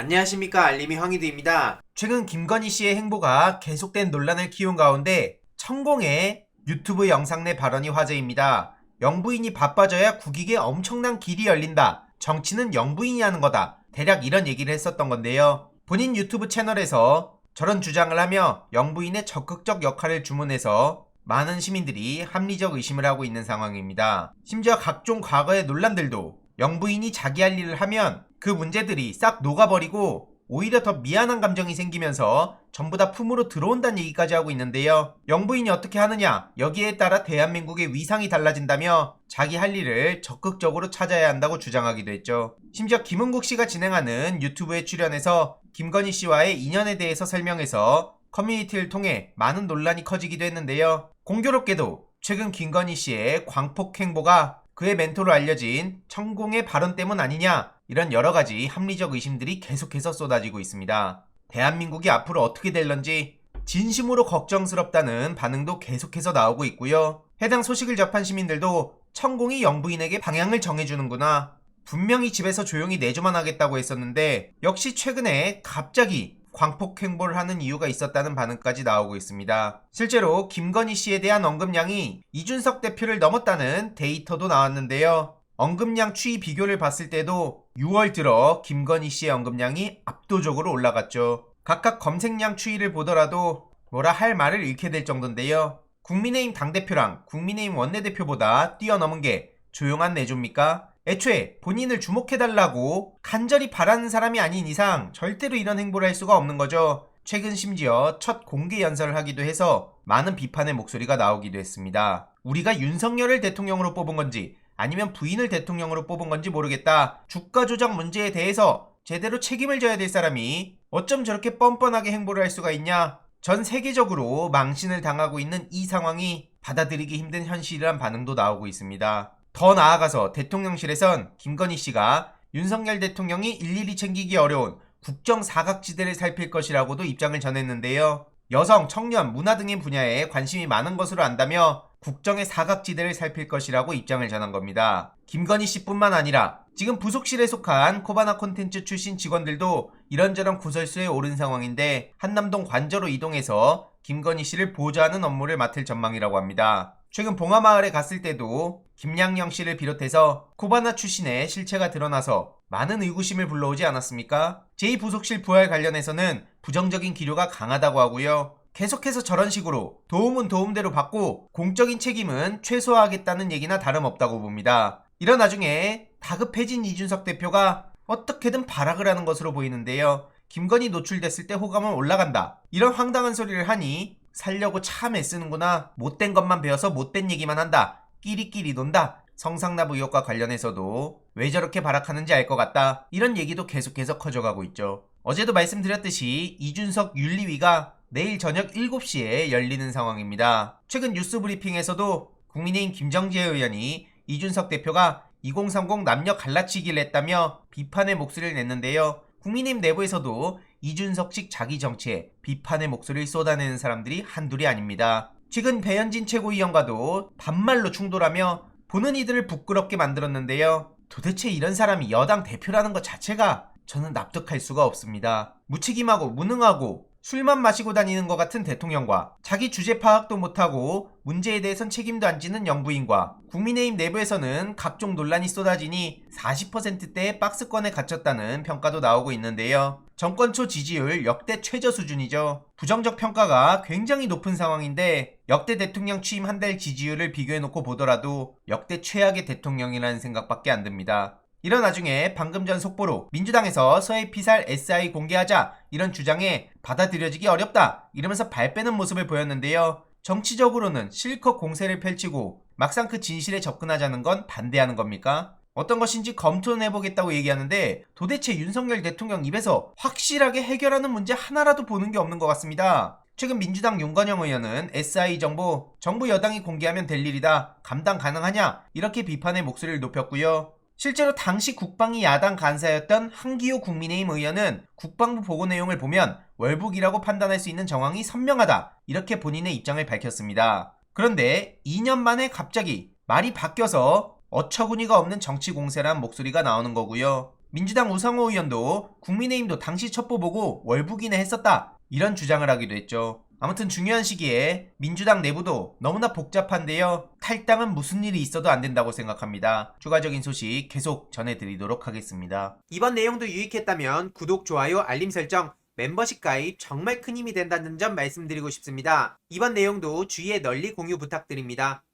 안녕하십니까, 알림이 황희두입니다. 최근 김건희 씨의 행보가 계속된 논란을 키운 가운데 천공의 유튜브 영상 내 발언이 화제입니다. 영부인이 바빠져야 국익에 엄청난 길이 열린다. 정치는 영부인이 하는 거다. 대략 이런 얘기를 했었던 건데요. 본인 유튜브 채널에서 저런 주장을 하며 영부인의 적극적 역할을 주문해서 많은 시민들이 합리적 의심을 하고 있는 상황입니다. 심지어 각종 과거의 논란들도 영부인이 자기 할 일을 하면 그 문제들이 싹 녹아버리고 오히려 더 미안한 감정이 생기면서 전부 다 품으로 들어온다는 얘기까지 하고 있는데요. 영부인이 어떻게 하느냐, 여기에 따라 대한민국의 위상이 달라진다며 자기 할 일을 적극적으로 찾아야 한다고 주장하기도 했죠. 심지어 김은국 씨가 진행하는 유튜브에 출연해서 김건희 씨와의 인연에 대해서 설명해서 커뮤니티를 통해 많은 논란이 커지기도 했는데요. 공교롭게도 최근 김건희 씨의 광폭 행보가 그의 멘토로 알려진 천공의 발언 때문 아니냐, 이런 여러가지 합리적 의심들이 계속해서 쏟아지고 있습니다. 대한민국이 앞으로 어떻게 될런지 진심으로 걱정스럽다는 반응도 계속해서 나오고 있고요. 해당 소식을 접한 시민들도 천공이 영부인에게 방향을 정해주는구나, 분명히 집에서 조용히 내조만 하겠다고 했었는데 역시 최근에 갑자기 광폭 행보를 하는 이유가 있었다는 반응까지 나오고 있습니다. 실제로 김건희 씨에 대한 언급량이 이준석 대표를 넘었다는 데이터도 나왔는데요. 언급량 추이 비교를 봤을 때도 6월 들어 김건희 씨의 언급량이 압도적으로 올라갔죠. 각각 검색량 추이를 보더라도 뭐라 할 말을 잃게 될 정도인데요. 국민의힘 당대표랑 국민의힘 원내대표보다 뛰어넘은 게 조용한 내조입니까? 애초에 본인을 주목해달라고 간절히 바라는 사람이 아닌 이상 절대로 이런 행보를 할 수가 없는 거죠. 최근 심지어 첫 공개 연설을 하기도 해서 많은 비판의 목소리가 나오기도 했습니다. 우리가 윤석열을 대통령으로 뽑은 건지 아니면 부인을 대통령으로 뽑은 건지 모르겠다. 주가 조작 문제에 대해서 제대로 책임을 져야 될 사람이 어쩜 저렇게 뻔뻔하게 행보를 할 수가 있냐. 전 세계적으로 망신을 당하고 있는 이 상황이 받아들이기 힘든 현실이란 반응도 나오고 있습니다. 더 나아가서 대통령실에선 김건희 씨가 윤석열 대통령이 일일이 챙기기 어려운 국정 사각지대를 살필 것이라고도 입장을 전했는데요. 여성, 청년, 문화 등의 분야에 관심이 많은 것으로 안다며 국정의 사각지대를 살필 것이라고 입장을 전한 겁니다. 김건희 씨뿐만 아니라 지금 부속실에 속한 코바나 콘텐츠 출신 직원들도 이런저런 구설수에 오른 상황인데 한남동 관저로 이동해서 김건희 씨를 보좌하는 업무를 맡을 전망이라고 합니다. 최근 봉화마을에 갔을 때도 김양영 씨를 비롯해서 코바나 출신의 실체가 드러나서 많은 의구심을 불러오지 않았습니까? 제2부속실 부활 관련해서는 부정적인 기류가 강하다고 하고요. 계속해서 저런 식으로 도움은 도움대로 받고 공적인 책임은 최소화하겠다는 얘기나 다름없다고 봅니다. 이런 와중에 다급해진 이준석 대표가 어떻게든 발악을 하는 것으로 보이는데요. 김건희 노출됐을 때 호감은 올라간다, 이런 황당한 소리를 하니 살려고 참 애쓰는구나, 못된 것만 배워서 못된 얘기만 한다, 끼리끼리 논다, 성상납 의혹과 관련해서도 왜 저렇게 발악하는지 알 것 같다, 이런 얘기도 계속해서 커져가고 있죠. 어제도 말씀드렸듯이 이준석 윤리위가 내일 저녁 7시에 열리는 상황입니다. 최근 뉴스 브리핑에서도 국민의힘 김정재 의원이 이준석 대표가 2030 남녀 갈라치기를 했다며 비판의 목소리를 냈는데요. 국민의힘 내부에서도 이준석식 자기 정치에 비판의 목소리를 쏟아내는 사람들이 한둘이 아닙니다. 최근 배현진 최고위원과도 반말로 충돌하며 보는 이들을 부끄럽게 만들었는데요. 도대체 이런 사람이 여당 대표라는 것 자체가 저는 납득할 수가 없습니다. 무책임하고 무능하고 술만 마시고 다니는 것 같은 대통령과 자기 주제 파악도 못하고 문제에 대해선 책임도 안 지는 영부인과 국민의힘 내부에서는 각종 논란이 쏟아지니 40%대의 박스권에 갇혔다는 평가도 나오고 있는데요. 정권 초 지지율 역대 최저 수준이죠. 부정적 평가가 굉장히 높은 상황인데 역대 대통령 취임 한 달 지지율을 비교해놓고 보더라도 역대 최악의 대통령이라는 생각밖에 안 듭니다. 이런 와중에 방금 전 속보로 민주당에서 서해 피살 SI 공개하자, 이런 주장에 받아들여지기 어렵다 이러면서 발 빼는 모습을 보였는데요. 정치적으로는 실컷 공세를 펼치고 막상 그 진실에 접근하자는 건 반대하는 겁니까? 어떤 것인지 검토는 해보겠다고 얘기하는데 도대체 윤석열 대통령 입에서 확실하게 해결하는 문제 하나라도 보는 게 없는 것 같습니다. 최근 민주당 윤건영 의원은 SI 정보 정부 여당이 공개하면 될 일이다, 감당 가능하냐, 이렇게 비판의 목소리를 높였고요. 실제로 당시 국방위 야당 간사였던 한기호 국민의힘 의원은 국방부 보고 내용을 보면 월북이라고 판단할 수 있는 정황이 선명하다, 이렇게 본인의 입장을 밝혔습니다. 그런데 2년 만에 갑자기 말이 바뀌어서 어처구니가 없는 정치 공세란 목소리가 나오는 거고요. 민주당 우상호 의원도 국민의힘도 당시 첩보 보고 월북이나 했었다, 이런 주장을 하기도 했죠. 아무튼 중요한 시기에 민주당 내부도 너무나 복잡한데요. 탈당은 무슨 일이 있어도 안 된다고 생각합니다. 추가적인 소식 계속 전해드리도록 하겠습니다. 이번 내용도 유익했다면 구독, 좋아요, 알림 설정, 멤버십 가입 정말 큰 힘이 된다는 점 말씀드리고 싶습니다. 이번 내용도 주위에 널리 공유 부탁드립니다.